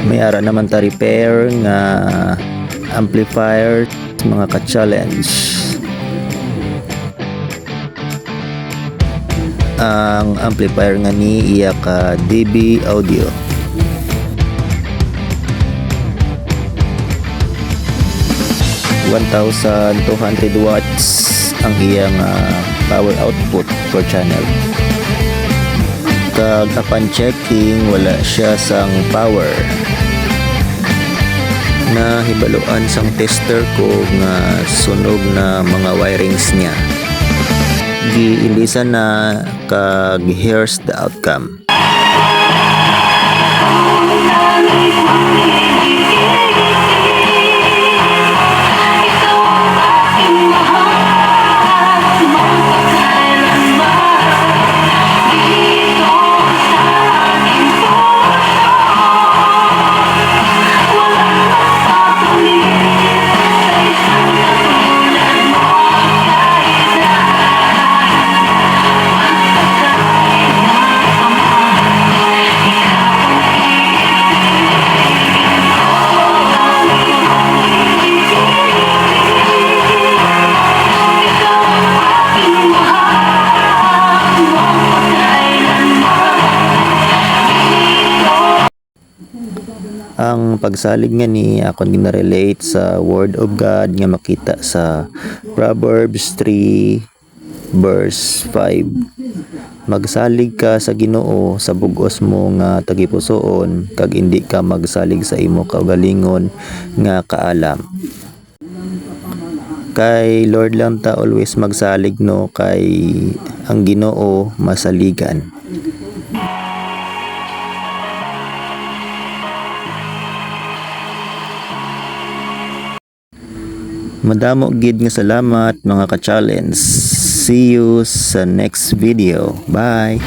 May ara naman ta repair nga amplifier mga ka-challenge. Ang amplifier nga ni iya ka DB Audio. (1,200 watts ang iyang power output per channel. Kag upon checking wala siya sang power. Na hibaluan sang tester ko nga sunog na mga wirings niya. Giilisan na kag here's the outcome. Ang pagsalig nga ni ako ginarelate sa Word of God nga makita sa Proverbs 3 verse 5. Magsalig ka sa Ginoo sa bug-os mo nga tagipusoon kag indi ka magsalig sa imo kaugalingon nga kaalam. Kay Lord lang ta always magsalig no, kay ang Ginoo masaligan. Madamo gid nga salamat mga ka-challenge. See you sa next video. Bye!